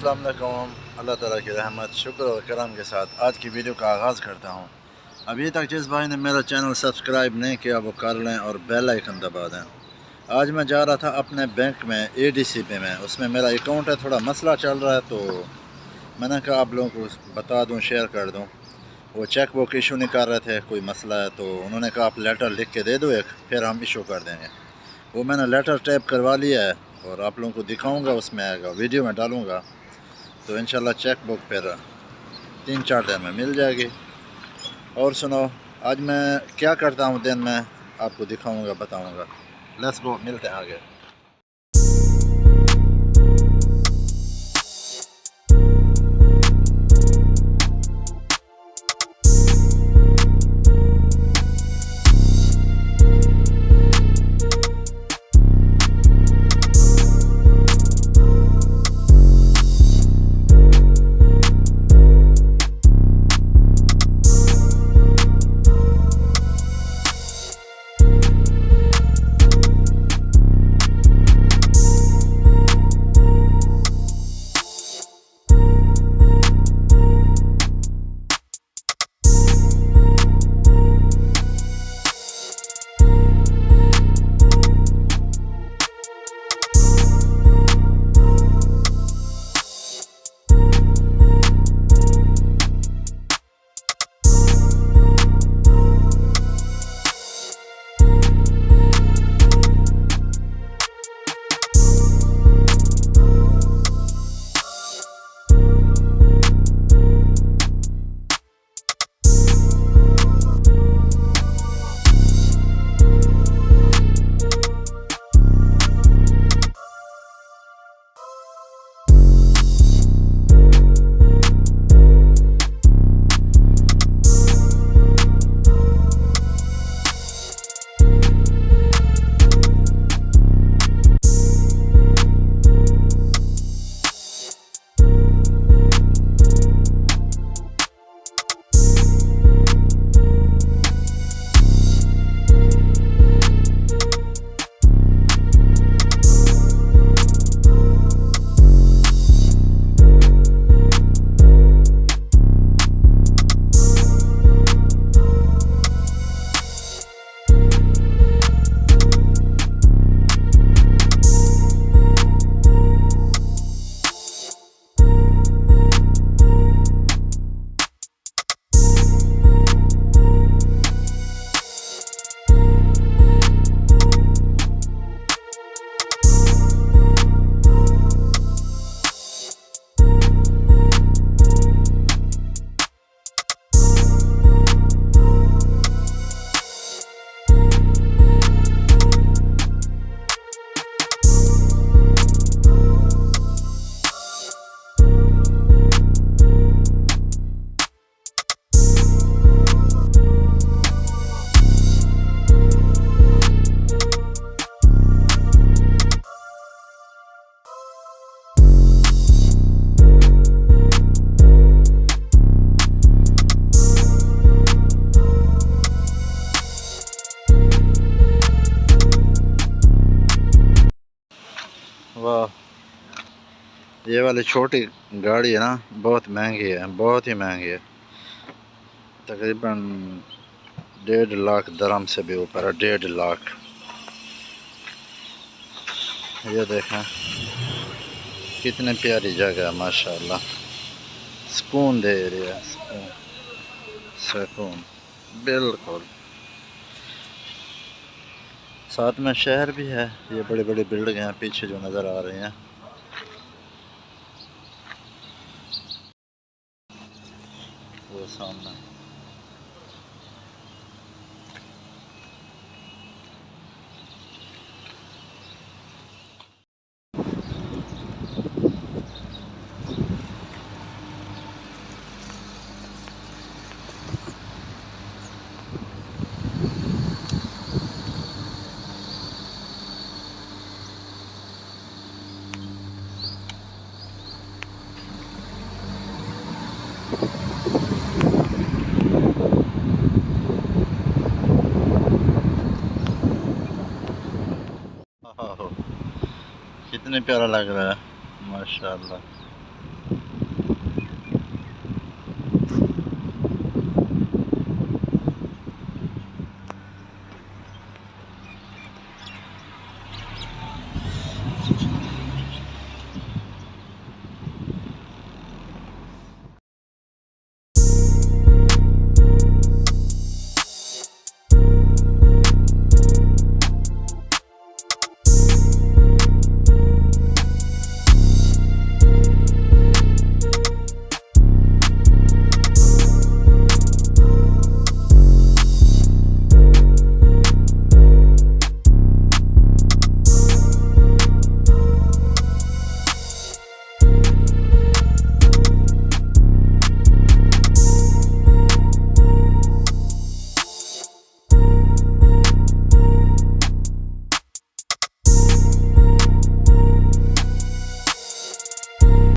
अस्सलाम वालेकुम। अल्लाह ताला की रहमत शुक्र और करम के साथ आज की वीडियो का आगाज़ करता हूँ। अभी तक जिस भाई ने मेरा चैनल सब्सक्राइब नहीं किया वो कर लें और बेल आइकन दबा दें। आज मैं जा रहा था अपने बैंक में एडीसी पे में, उसमें मेरा अकाउंट है, थोड़ा मसला चल रहा है तो मैंने कहा आप लोगों को बता दूँ, शेयर कर दूँ। वो चेक बुक इशू नहीं कर रहे थे, कोई मसला है तो उन्होंने कहा आप लेटर लिख के दे दो एक, फिर हम इशू कर देंगे। वो मैंने लेटर टाइप करवा लिया है और आप लोगों को दिखाऊंगा, उसमें आएगा, वीडियो में डालूंगा तो इंशाल्लाह चेक बुक फिर 3-4 दिन में मिल जाएगी। और सुनो, आज मैं क्या करता हूँ दिन में आपको दिखाऊंगा, बताऊंगा। लेट्स गो, मिलते हैं आगे। वाह, ये वाली छोटी गाड़ी है ना, बहुत महंगी है, बहुत ही महंगी है। तकरीबन 1.5 लाख दरम से भी ऊपर है, 1.5 लाख। ये देखें कितनी प्यारी जगह है, माशाल्लाह। सुकून दे रही है, सुकून, सुकून बिल्कुल। साथ में शहर भी है, ये बड़ी बड़ी बिल्डिंग हैं पीछे जो नज़र आ रही हैं। वो सामने कितने प्यारा लग रहा है, माशाल्लाह।